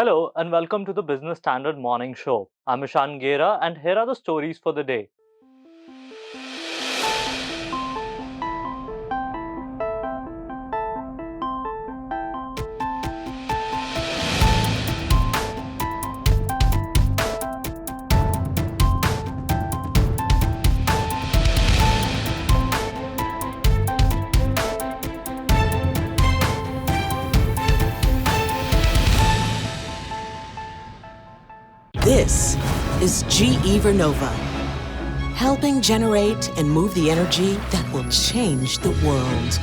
Hello and welcome to the Business Standard Morning Show. I'm Ishan Gera and here are the stories for the day. This is GE Vernova, helping generate and move the energy that will change the world.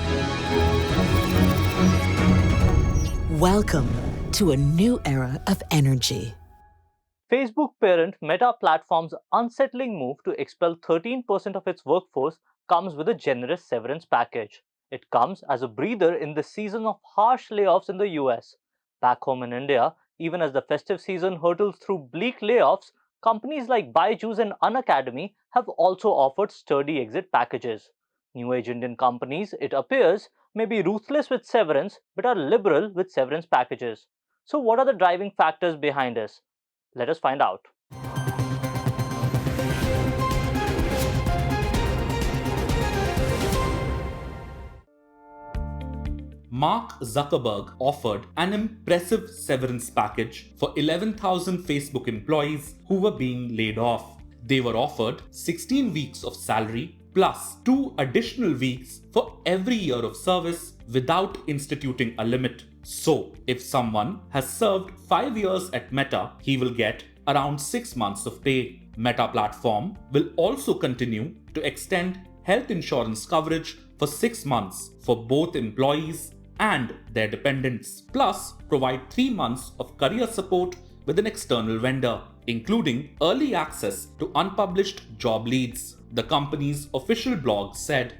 Welcome to a new era of energy. Facebook parent Meta Platform's unsettling move to expel 13% of its workforce comes with a generous severance package. It comes as a breather in the season of harsh layoffs in the US. Back home in India, even as the festive season hurtles through bleak layoffs, companies like Byju's and Unacademy have also offered sturdy exit packages. New age Indian companies, it appears, may be ruthless with severance but are liberal with severance packages. So, what are the driving factors behind this? Let us find out. Mark Zuckerberg offered an impressive severance package for 11,000 Facebook employees who were being laid off. They were offered 16 weeks of salary plus 2 additional weeks for every year of service without instituting a limit. So, if someone has served 5 years at Meta, he will get around 6 months of pay. Meta platform will also continue to extend health insurance coverage for 6 months for both employees and their dependents, plus provide 3 months of career support with an external vendor, including early access to unpublished job leads. The company's official blog said,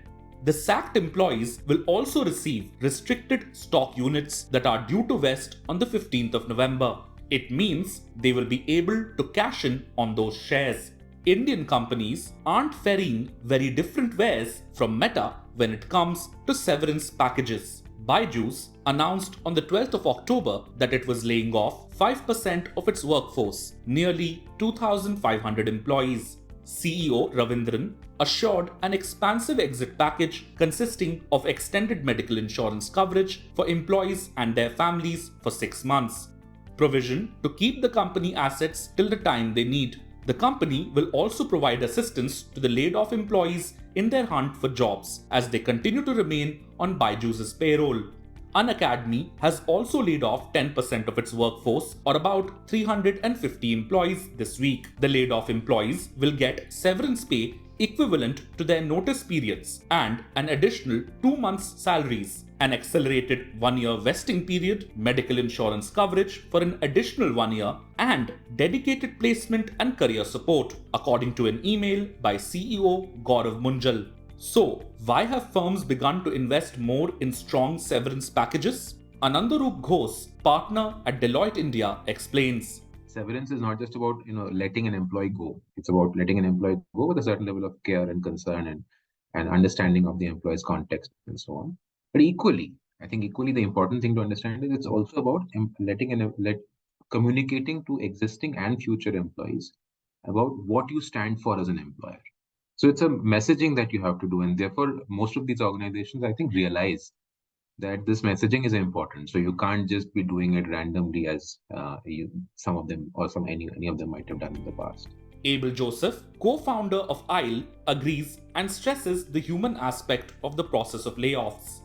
the sacked employees will also receive restricted stock units that are due to vest on the 15th of November. It means they will be able to cash in on those shares. Indian companies aren't faring very different ways from Meta when it comes to severance packages. Byju's announced on the 12th of October that it was laying off 5% of its workforce, nearly 2,500 employees. CEO Ravindran assured an expansive exit package consisting of extended medical insurance coverage for employees and their families for 6 months, provision to keep the company assets till the time they need. The company will also provide assistance to the laid-off employees in their hunt for jobs as they continue to remain on Byju's payroll. Unacademy has also laid off 10% of its workforce, or about 350 employees this week. The laid-off employees will get severance pay equivalent to their notice periods and an additional 2 months' salaries, an accelerated 1-year vesting period, medical insurance coverage for an additional 1 year, and dedicated placement and career support, according to an email by CEO Gaurav Munjal. So, why have firms begun to invest more in strong severance packages? Anandaroop Ghosh, partner at Deloitte India, explains. Severance is not just about letting an employee go. It's about letting an employee go with a certain level of care and concern and understanding of the employee's context and so on. But I think equally the important thing to understand is it's also about communicating to existing and future employees about what you stand for as an employer. So it's a messaging that you have to do, and therefore most of these organizations, I think, realize that this messaging is important. So you can't just be doing it randomly as some of them or any of them might have done in the past. Abel Joseph, co-founder of ISLE, agrees and stresses the human aspect of the process of layoffs.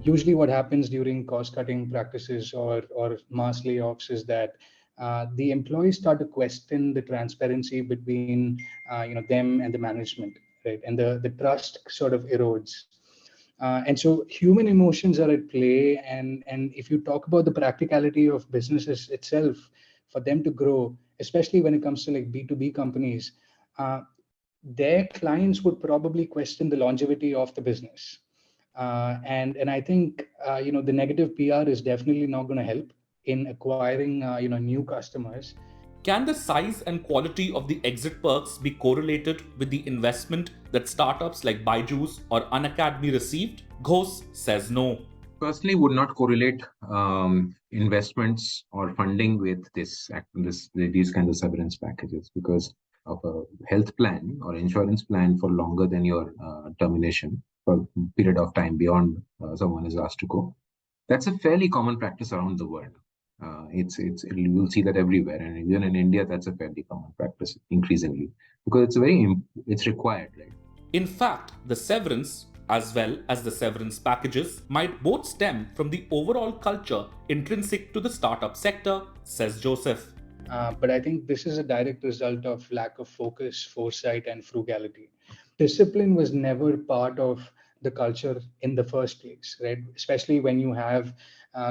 Usually what happens during cost-cutting practices or mass layoffs is that the employees start to question the transparency between them and the management, right? And the trust sort of erodes. And so human emotions are at play. And if you talk about the practicality of businesses itself, for them to grow, especially when it comes to like B2B companies, their clients would probably question the longevity of the business. And I think, the negative PR is definitely not going to help in acquiring, new customers. Can the size and quality of the exit perks be correlated with the investment that startups like Byju's or Unacademy received? Ghosh says no. personally would not correlate investments or funding with these kinds of severance packages, because of a health plan or insurance plan for longer than your termination for a period of time beyond someone is asked to go. That's a fairly common practice around the world. You'll see that everywhere, and even in India, that's a fairly common practice increasingly, because it's required, right? In fact, the severance as well as the severance packages might both stem from the overall culture intrinsic to the startup sector, says Joseph. But I think this is a direct result of lack of focus, foresight, and frugality. Discipline was never part of the culture in the first place, right? Especially when you have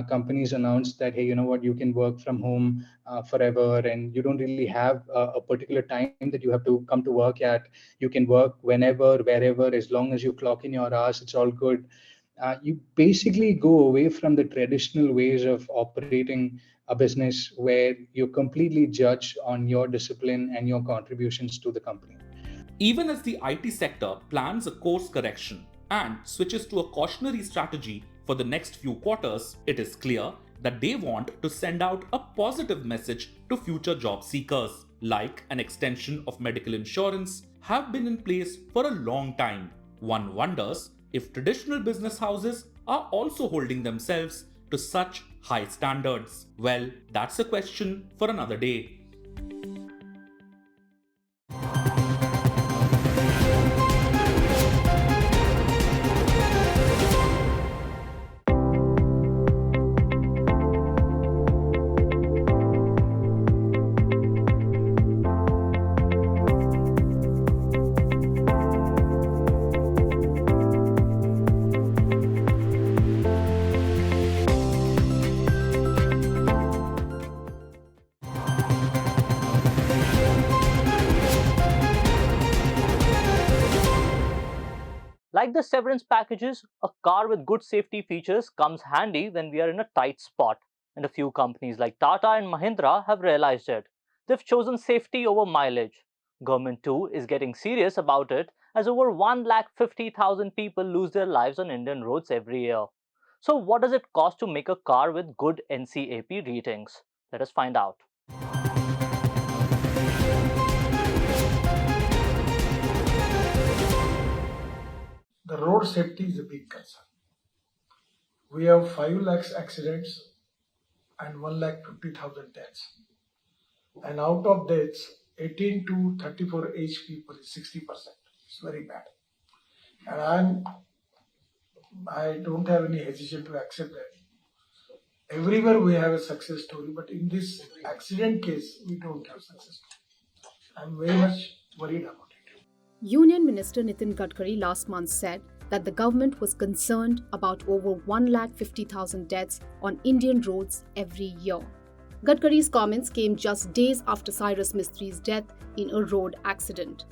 companies announce that, hey, you know what, you can work from home forever, and you don't really have a particular time that you have to come to work at. You can work whenever, wherever, as long as you clock in your hours, it's all good. You basically go away from the traditional ways of operating a business where you completely judge on your discipline and your contributions to the company. Even as the IT sector plans a course correction and switches to a cautionary strategy for the next few quarters, it is clear that they want to send out a positive message to future job seekers, like an extension of medical insurance, have been in place for a long time. One wonders if traditional business houses are also holding themselves to such high standards. Well, that's a question for another day. Like the severance packages, a car with good safety features comes handy when we are in a tight spot, and a few companies like Tata and Mahindra have realized it. They've chosen safety over mileage. Government too is getting serious about it, as over 150,000 people lose their lives on Indian roads every year. So what does it cost to make a car with good NCAP ratings? Let us find out. The road safety is a big concern. We have 5 lakhs accidents and 1,50,000 deaths. And out of deaths, 18 to 34 age people is 60%. It's very bad. And I don't have any hesitation to accept that. Everywhere we have a success story, but in this accident case, we don't have success story. I'm very much worried about it. Union Minister Nitin Gadkari last month said that the government was concerned about over 150,000 deaths on Indian roads every year. Gadkari's comments came just days after Cyrus Mistri's death in a road accident.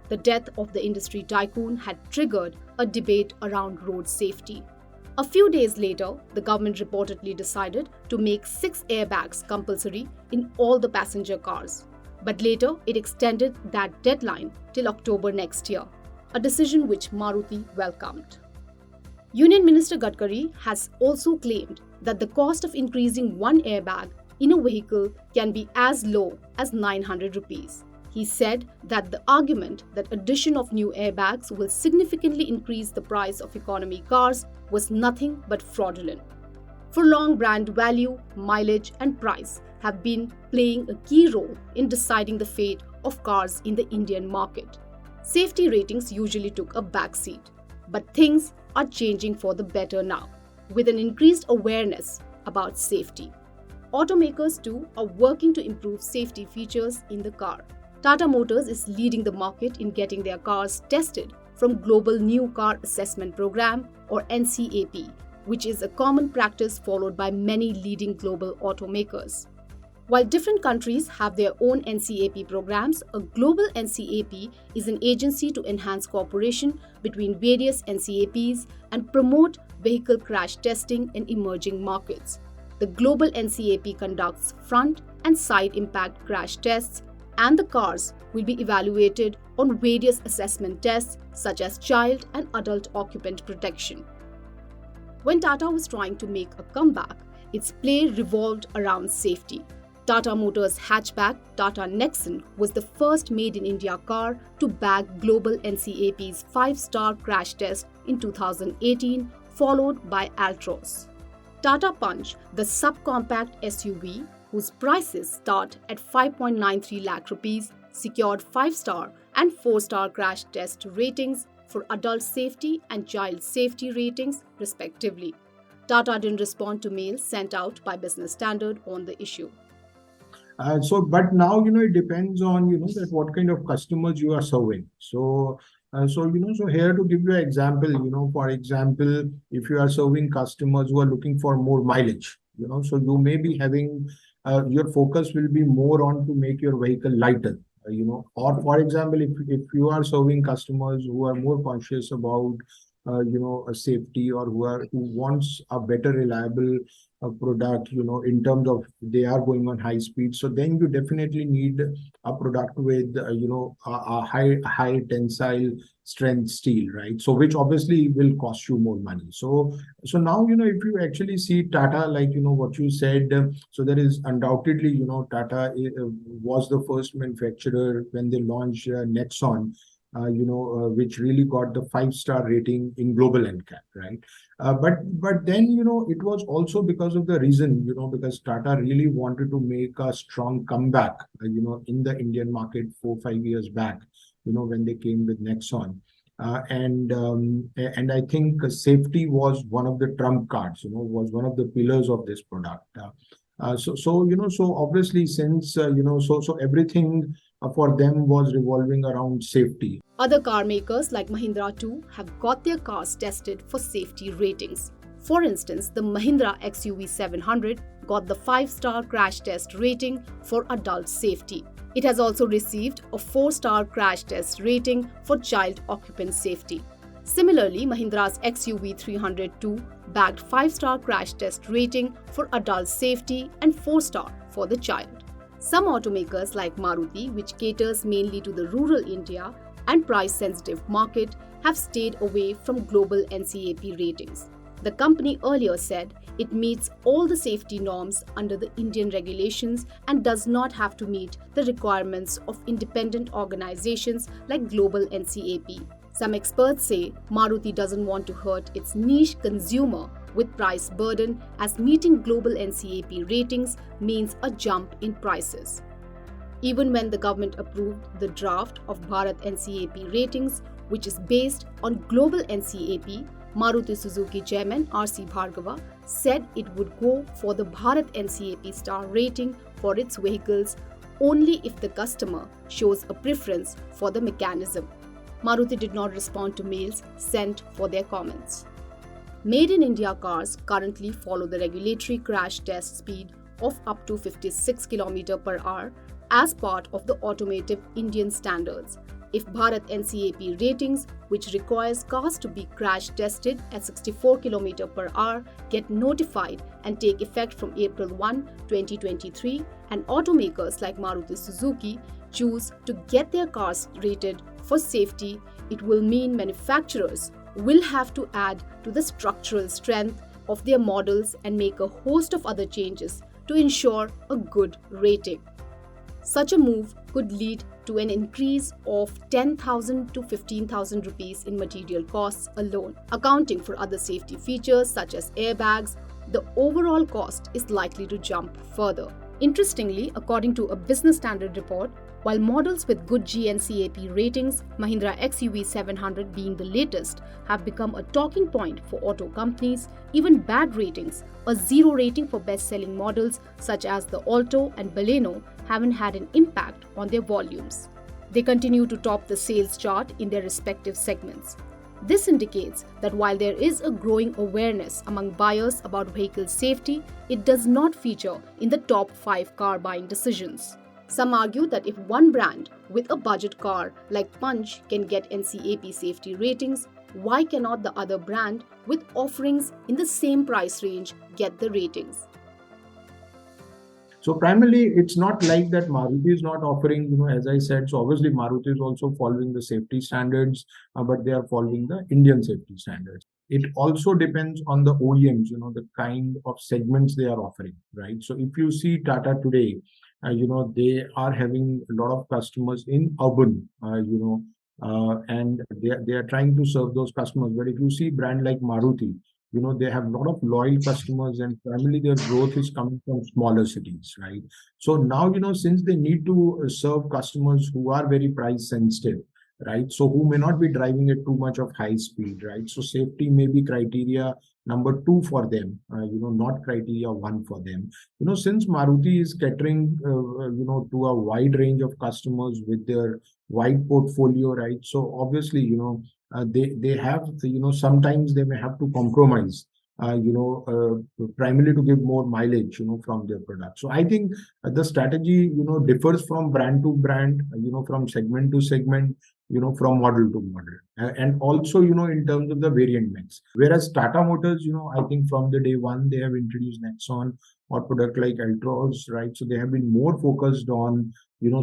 The death of the industry tycoon had triggered a debate around road safety. A few days later, the government reportedly decided to make 6 airbags compulsory in all the passenger cars. But later, it extended that deadline till October next year, a decision which Maruti welcomed. Union Minister Gadkari has also claimed that the cost of increasing one airbag in a vehicle can be as low as 900 rupees. He said that the argument that addition of new airbags will significantly increase the price of economy cars was nothing but fraudulent. For long, brand value, mileage, and price have been playing a key role in deciding the fate of cars in the Indian market. Safety ratings usually took a backseat, but things are changing for the better now, with an increased awareness about safety. Automakers too are working to improve safety features in the car. Tata Motors is leading the market in getting their cars tested from Global New Car Assessment Program or NCAP, which is a common practice followed by many leading global automakers. While different countries have their own NCAP programs, a global NCAP is an agency to enhance cooperation between various NCAPs and promote vehicle crash testing in emerging markets. The global NCAP conducts front and side impact crash tests, and the cars will be evaluated on various assessment tests such as child and adult occupant protection. When Tata was trying to make a comeback, its play revolved around safety. Tata Motors' hatchback Tata Nexon was the first made-in-India car to bag global NCAP's 5-star crash test in 2018, followed by Altroz. Tata Punch, the subcompact SUV, whose prices start at 5.93 lakh rupees, secured 5-star and 4-star crash test ratings for adult safety and child safety ratings, respectively. Tata didn't respond to mails sent out by Business Standard on the issue. But now, it depends on, that what kind of customers you are serving. So here to give you an example, for example, if you are serving customers who are looking for more mileage, so you may be having, your focus will be more on to make your vehicle lighter, or for example, if you are serving customers who are more conscious about, safety, or who wants a better reliable product, in terms of they are going on high speed. So then you definitely need a product with, a high tensile strength steel, right? So which obviously will cost you more money. So now, if you actually see Tata, like, what you said, so there is undoubtedly, Tata was the first manufacturer when they launched Nexon, which really got the 5-star rating in global NCAP, right? But then, it was also because of the reason, because Tata really wanted to make a strong comeback, in the Indian market 4-5 years back, when they came with Nexon. And I think safety was one of the trump cards, was one of the pillars of this product. So obviously, since, so everything for them was revolving around safety. Other car makers like Mahindra too have got their cars tested for safety ratings. For instance, the Mahindra XUV 700 got the 5-star crash test rating for adult safety. It has also received a 4-star crash test rating for child occupant safety. Similarly, Mahindra's XUV 302 bagged 5-star crash test rating for adult safety and 4-star for the child. Some automakers like Maruti, which caters mainly to the rural India and price-sensitive market, have stayed away from global NCAP ratings. The company earlier said it meets all the safety norms under the Indian regulations and does not have to meet the requirements of independent organizations like global NCAP. Some experts say Maruti doesn't want to hurt its niche consumer with price burden, as meeting global NCAP ratings means a jump in prices. Even when the government approved the draft of Bharat NCAP ratings, which is based on global NCAP, Maruti Suzuki chairman R.C. Bhargava said it would go for the Bharat NCAP star rating for its vehicles only if the customer shows a preference for the mechanism. Maruti did not respond to mails sent for their comments. Made in India cars currently follow the regulatory crash test speed of up to 56 km per hour as part of the automotive Indian standards. If Bharat NCAP ratings, which requires cars to be crash tested at 64 km per hour, get notified and take effect from April 1, 2023, and automakers like Maruti Suzuki choose to get their cars rated for safety, it will mean manufacturers will have to add to the structural strength of their models and make a host of other changes to ensure a good rating. Such a move could lead to an increase of 10,000 to 15,000 rupees in material costs alone. Accounting for other safety features such as airbags, the overall cost is likely to jump further. Interestingly, according to a Business Standard report, while models with good GNCAP ratings, Mahindra XUV 700 being the latest, have become a talking point for auto companies, even bad ratings, a 0 rating for best-selling models such as the Alto and Baleno, haven't had an impact on their volumes. They continue to top the sales chart in their respective segments. This indicates that while there is a growing awareness among buyers about vehicle safety, it does not feature in the top 5 car buying decisions. Some argue that if one brand with a budget car like Punch can get NCAP safety ratings, why cannot the other brand with offerings in the same price range get the ratings? So primarily, it's not like that Maruti is not offering, as I said, so obviously Maruti is also following the safety standards, but they are following the Indian safety standards. it also depends on the OEMs, the kind of segments they are offering, right? So if you see Tata today, they are having a lot of customers in urban, and they are trying to serve those customers. But if you see brand like Maruti, they have a lot of loyal customers, and primarily their growth is coming from smaller cities, right? So now, since they need to serve customers who are very price sensitive, right? So who may not be driving at too much of high speed, right? So safety may be criteria number two for them, not criteria one for them. Since Maruti is catering, to a wide range of customers with their wide portfolio, right? So obviously, they have, sometimes they may have to compromise, primarily to give more mileage, from their product. So I think the strategy, differs from brand to brand, from segment to segment, from model to model, and also, in terms of the variant mix. Whereas Tata Motors, I think from the day one, they have introduced Nexon or product like Altroz, right? So they have been more focused on,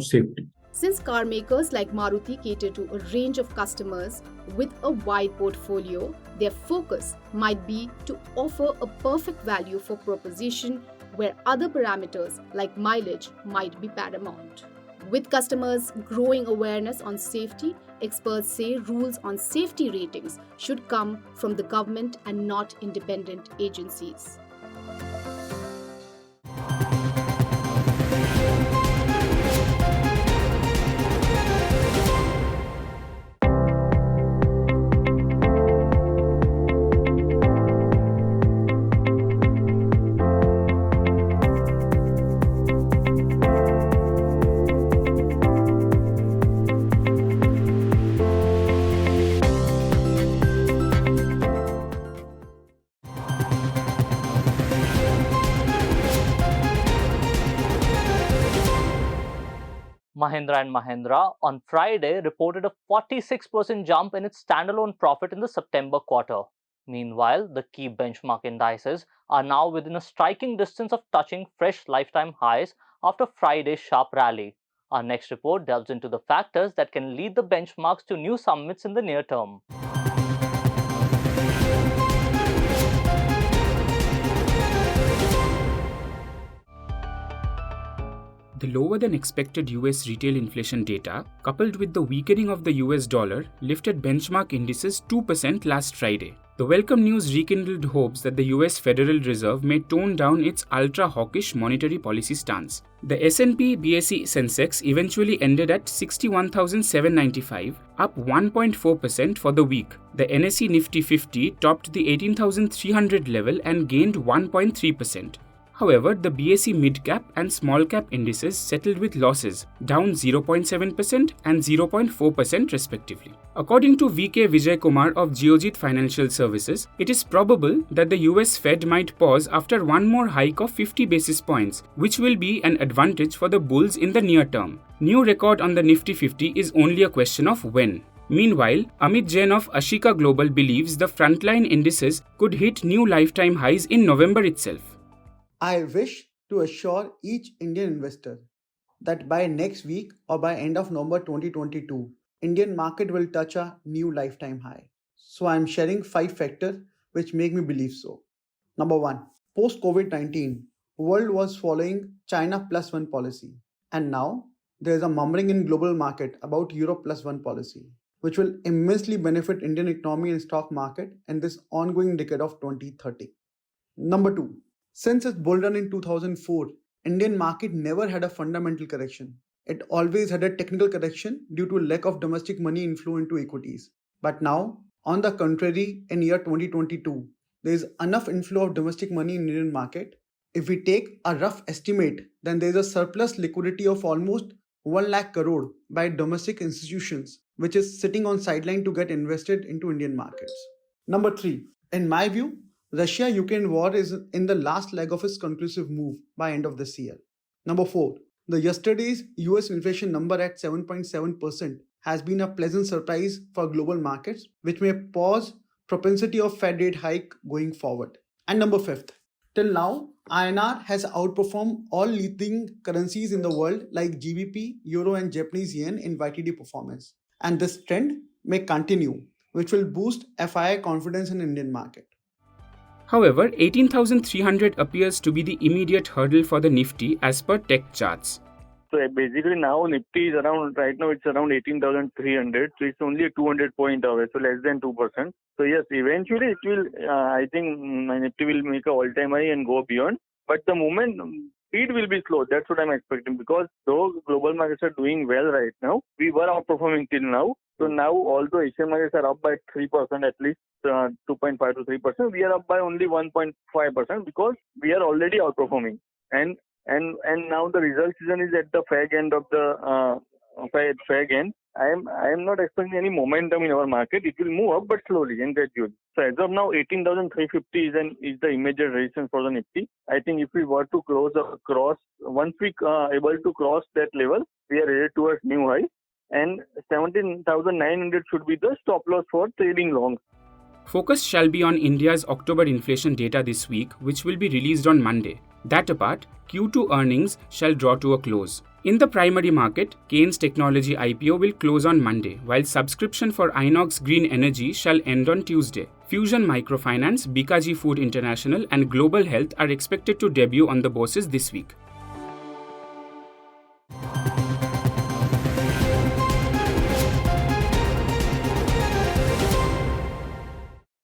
safety. Since car makers like Maruti cater to a range of customers with a wide portfolio, their focus might be to offer a perfect value for proposition where other parameters like mileage might be paramount. With customers' growing awareness on safety, experts say rules on safety ratings should come from the government and not independent agencies. Mahindra & Mahindra on Friday reported a 46% jump in its standalone profit in the September quarter. Meanwhile, the key benchmark indices are now within a striking distance of touching fresh lifetime highs after Friday's sharp rally. Our next report delves into the factors that can lead the benchmarks to new summits in the near term. The lower than expected US retail inflation data, coupled with the weakening of the US dollar, lifted benchmark indices 2% last Friday. The welcome news rekindled hopes that the US Federal Reserve may tone down its ultra-hawkish monetary policy stance. The S&P BSE Sensex eventually ended at 61,795, up 1.4% for the week. The NSE Nifty 50 topped the 18,300 level and gained 1.3%. However, the BSE mid-cap and small-cap indices settled with losses, down 0.7% and 0.4% respectively. According to VK Vijay Kumar of Geojit Financial Services, it is probable that the US Fed might pause after one more hike of 50 basis points, which will be an advantage for the bulls in the near term. New record on the Nifty 50 is only a question of when. Meanwhile, Amit Jain of Ashika Global believes the frontline indices could hit new lifetime highs in November itself. I wish to assure each Indian investor that by next week or by end of November 2022, Indian market will touch a new lifetime high. So I am sharing 5 factors which make me believe so. Number 1, post COVID-19, world was following China plus one policy, and now there is a murmuring in global market about Europe plus one policy, which will immensely benefit Indian economy and stock market in this ongoing decade of 2030. Number 2, since its bull run in 2004, Indian market never had a fundamental correction. It always had a technical correction due to lack of domestic money inflow into equities. But now, on the contrary, in year 2022, there is enough inflow of domestic money in Indian market. If we take a rough estimate, then there is a surplus liquidity of almost 1 lakh crore by domestic institutions, which is sitting on sideline to get invested into Indian markets. Number 3, in my view, Russia-Ukraine war is in the last leg of its conclusive move by end of this year. Number 4, the yesterday's US inflation number at 7.7% has been a pleasant surprise for global markets, which may pause propensity of Fed rate hike going forward. And number 5, till now, INR has outperformed all leading currencies in the world like GBP, Euro and Japanese Yen in YTD performance. And this trend may continue which will boost FII confidence in Indian market. However, 18,300 appears to be the immediate hurdle for the Nifty as per tech charts. So basically now Nifty is around, right now it's around 18,300. So it's only a 200 point away, so less than 2%. So yes, eventually it will, I think Nifty will make a all-time high and go beyond. But the moment speed will be slow. That's what I'm expecting, because though global markets are doing well right now, we were outperforming till now. So now, although Asian markets are up by 3% at least, 2.5 to 3%, we are up by only 1.5% because we are already outperforming. And now the result season is at the fag end of the fag end. I am not expecting any momentum in our market. It will move up, but slowly and gradually. So as of now, 18,350 is the immediate resistance for the Nifty. I think if we were to close across, once we able to cross that level, we are headed towards new high. And 17,900 should be the stop loss for trading long. Focus shall be on India's October inflation data this week, which will be released on Monday. That apart, Q2 earnings shall draw to a close. In the primary market, Kaynes Technology IPO will close on Monday, while subscription for Inox Green Energy shall end on Tuesday. Fusion Microfinance, Bikaji Food International, and Global Health are expected to debut on the bourses this week.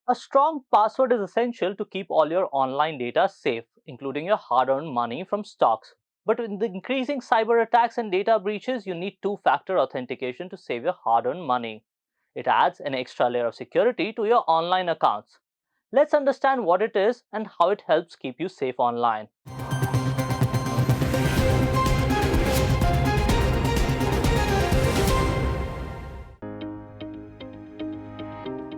A strong password is essential to keep all your online data safe, including your hard-earned money from stocks. But with the increasing cyber attacks and data breaches, you need two-factor authentication to save your hard-earned money. It adds an extra layer of security to your online accounts. Let's understand what it is and how it helps keep you safe online.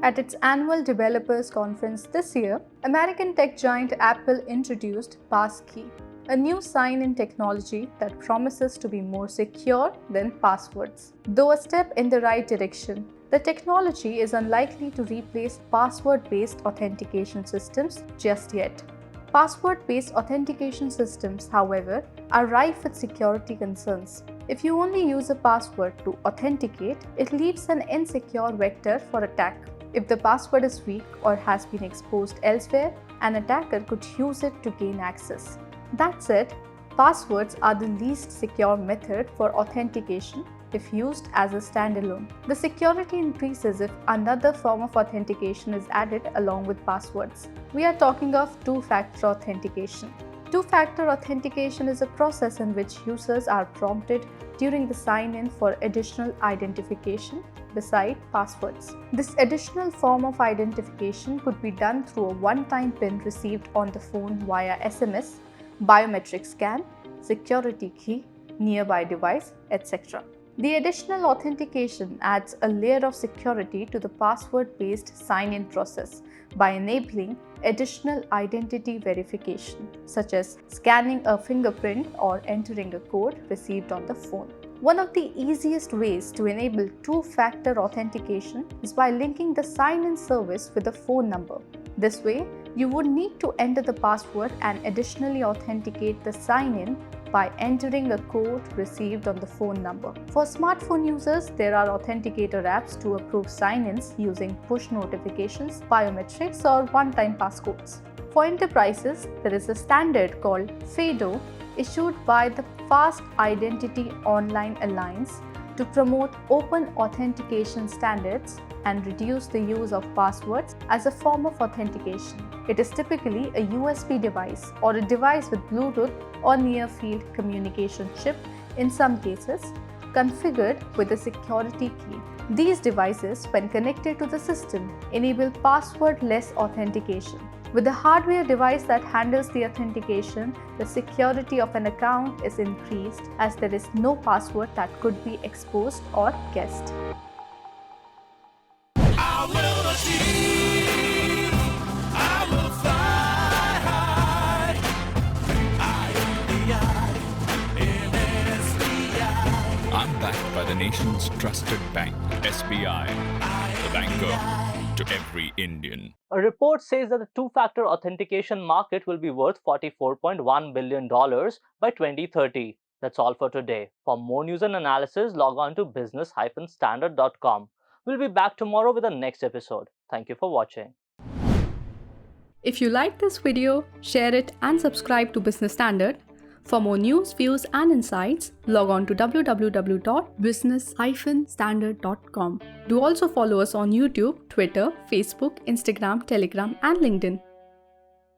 At its annual developers conference this year, American tech giant Apple introduced Passkey, a new sign-in technology that promises to be more secure than passwords. Though a step in the right direction, the technology is unlikely to replace password-based authentication systems just yet. Password-based authentication systems, however, are rife with security concerns. If you only use a password to authenticate, it leaves an insecure vector for attack. If the password is weak or has been exposed elsewhere, an attacker could use it to gain access. That said, passwords are the least secure method for authentication if used as a standalone. The security increases if another form of authentication is added along with passwords. We are talking of two-factor authentication. Two-factor authentication is a process in which users are prompted during the sign-in for additional identification beside passwords. This additional form of identification could be done through a one-time PIN received on the phone via SMS, biometric scan, security key, nearby device, etc. The additional authentication adds a layer of security to the password-based sign-in process by enabling additional identity verification, such as scanning a fingerprint or entering a code received on the phone. One of the easiest ways to enable two-factor authentication is by linking the sign-in service with a phone number. This way, you would need to enter the password and additionally authenticate the sign-in by entering a code received on the phone number. For smartphone users, there are authenticator apps to approve sign-ins using push notifications, biometrics, or one-time passcodes. For enterprises, there is a standard called FADO issued by the Fast Identity Online Alliance to promote open authentication standards and reduce the use of passwords as a form of authentication. It is typically a USB device or a device with Bluetooth or near-field communication chip in some cases, configured with a security key. These devices, when connected to the system, enable password-less authentication. With a hardware device that handles the authentication, the security of an account is increased as there is no password that could be exposed or guessed. I'm backed by the nation's trusted bank, SBI, the banker to every Indian. A report says that the two-factor authentication market will be worth $44.1 billion by 2030. That's all for today. For more news and analysis, log on to business-standard.com. We'll be back tomorrow with the next episode. Thank you for watching. If you like this video, share it and subscribe to Business Standard. For more news, views and insights, log on to www.business-standard.com. Do also follow us on YouTube, Twitter, Facebook, Instagram, Telegram and LinkedIn.